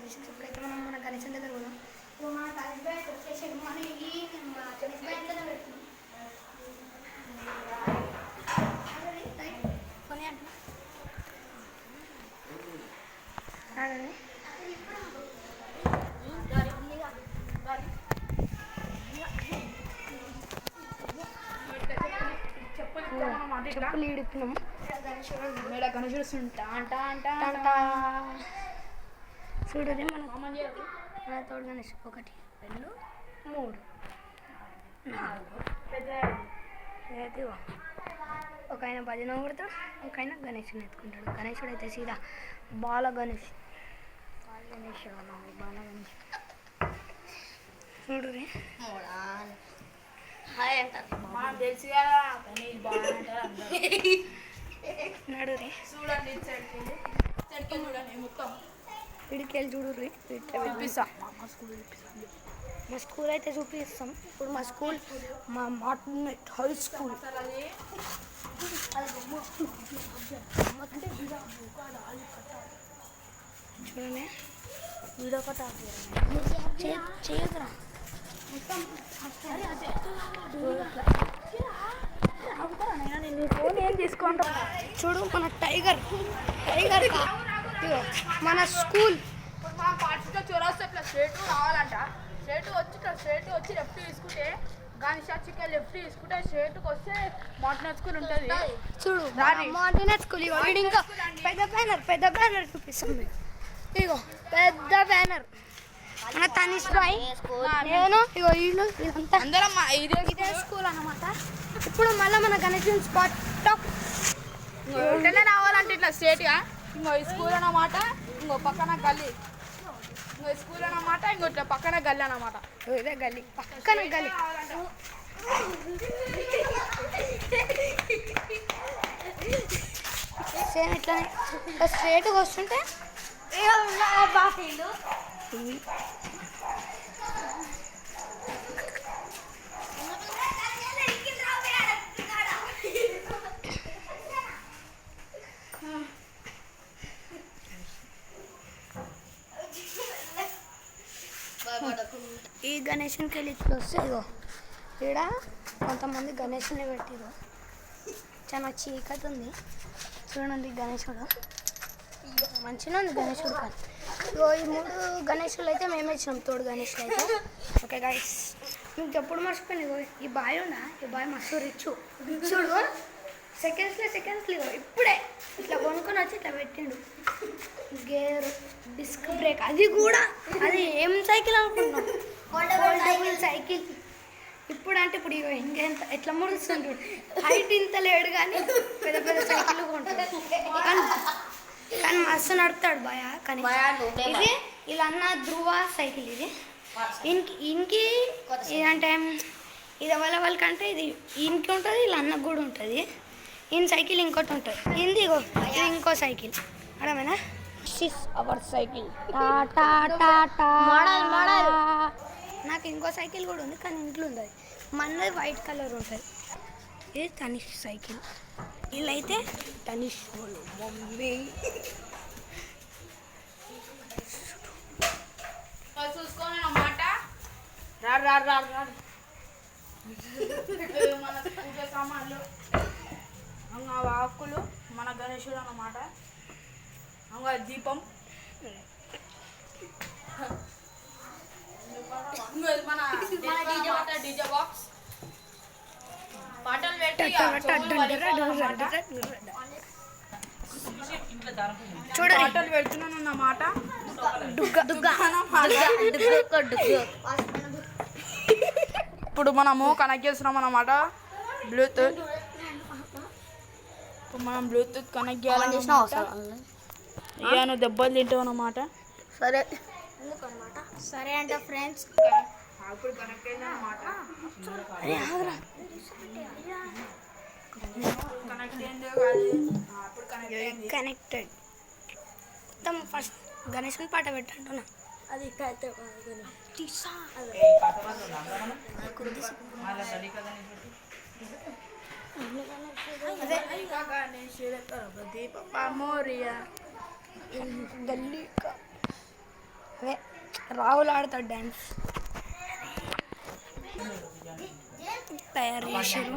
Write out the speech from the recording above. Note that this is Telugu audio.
కంగ్రాచులేషన్స్. ఇప్పుడైతే మనం మన గణేశన్ దగ్గర కూడా ఇప్పుడు మన గణేష్ బ్యాగ్ వచ్చేసాడు. మనం ఈ గణేష్ బ్యాగ్లోనే పెడుతున్నాం. కొని అంటున్నా చెప్పులు ఇడుతున్నాం. గణేశుడు చూడు మన తోడు గణేష్ 1 2 3 4 ఒక ఆయన భజన కొడతాడు, ఒక ఆయన గణేషుని ఎత్తుకుంటాడు. గణేశుడు అయితే సీదా బాల గణేష్ చూడు రే నడు రే చూడండి మొత్తం ఇడికెళ్ళి చూడు రే మా స్కూల్ అయితే చూపిస్తాం. ఇప్పుడు మా స్కూల్ మా మార్టినెట్ హై స్కూల్. చూడండి వీడియో కట్ చేయదురా ఏం తీసుకుంటా. చూడు మన టైగర్ మన స్కూల్ మన పార్టీలో చొరవస్తే ఇట్లా స్ట్రేట్ రావాలంట. స్ట్రేట్ వచ్చి లెఫ్ట్ తీసుకుంటే గాంధీ చర్చికి లెఫ్ట్ తీసుకుంటే స్ట్రేట్కి వస్తే మార్టినెట్ స్కూల్ ఉంటుంది. చూడు మార్టినెట్ స్కూల్. ఇగో ఇంకా పెద్ద బ్యానర్ చూపిస్తాం మీకు. ఇగో పెద్ద బ్యానర్ మన తనిష్ బాయ్ నేను ఇగో వీళ్ళు ఇదంతా అందరం ఇదే స్కూల్ అన్నమాట. ఇప్పుడు మళ్ళీ మన గణేశన్ స్పాట్ టాప్ ఇట్లనే రావాలంటే ఇట్లా స్ట్రేట్గా ఇంకో ఈ స్కూల్ అన్నమాట, ఇంకో పక్కన గల్లీ, ఇంకో స్కూల్ అన్నమాట, ఇంకో ఇట్లా పక్కన గల్లీ అన్నమాట. ఇదే గల్లీ పక్కన గల్లీ. సేమ్ ఇట్లానే స్ట్రేట్గా వస్తుంటే ఈ గణేశన్కి వెళ్ళి ఇట్లా వస్తే ఇగో ఇక్కడ కొంతమంది గణేశుని పెట్టిరు. చాలా చీకటి ఉంది. చూడండి గణేశుడు మంచిగా ఉంది. గణేశుడు కాదు ఇగో ఈ 3 గణేశులు అయితే మేమే ఇచ్చినాం, తోడు గణేశులు అయితే. ఓకే గైస్ మీకు ఎప్పుడు మర్చిపోయింది. ఇగో ఈ బాయ్ ఉందా, ఈ బాయ్ మస్తు రిచ్. చూడు సెకండ్స్లో ఇగో ఇప్పుడే ఇట్లా కొనుక్కొని వచ్చి ఇట్లా పెట్టిండు. గేర్ డిస్క్ బ్రేక్ అది కూడా. అది ఏం సైకిల్ అనుకుంటున్నాం? Foldable cycle. ఇప్పుడు అంటే ఇప్పుడు ఇగో ఇంకెంత ఎట్లా ముడుస్తుంటు. హైట్ ఇంత లేడు కానీ పెద్ద సైకిల్ కొంటాడు. కానీ మస్తు నడుపుతాడు భయ. కానీ ఇది ఇలా అన్న ధ్రువ సైకిల్. ఇది ఇంకి ఇదంటే ఇది వాళ్ళకంటే ఇది ఇంకి ఉంటుంది, ఇలా అన్నకు కూడా ఉంటుంది. ఈయన సైకిల్ ఇంకోటి ఉంటుంది. ఇది ఇగో ఇది ఇంకో సైకిల్. అర్థమేనా? అవర్ సైకిల్ నాకు ఇంకో సైకిల్ కూడా ఉంది కానీ ఇంట్లో ఉంది. అది మనది వైట్ కలర్ ఉంటుంది. ఇది తనిష్ సైకిల్. వీళ్ళైతే తనిష్ వాళ్ళు మమ్మీ. చూసుకోని అన్నమాట. మన పూజ సామాన్లు, ఆకులు, మన గణేశుడు అన్నమాట. దీపం, మన డీజే బాక్స్, పాటలు పెట్టి పాటలు పెడుతున్నాను అన్నమాట. ఇప్పుడు మనము కనెక్ట్ చేస్తున్నాం అన్నమాట బ్లూటూత్. ఇప్పుడు మనం బ్లూటూత్ కనెక్ట్ చేయాలన్నమాట. నువ్వు దెబ్బలు తింటావు అన్నమాట. సరే ఎందుకన్నమాట? సరే అంట ఫ్రెండ్స్. ఇప్పుడు కనెక్ట్ అయింది అన్నమాట. కనెక్టెడ్. మొత్తం ఫస్ట్ గణేశన్ పాట పెట్టంటున్నా. అది గల్లీ అదే రాహుల్ ఆడతాడు డ్యాన్స్ తయారు చేసారు.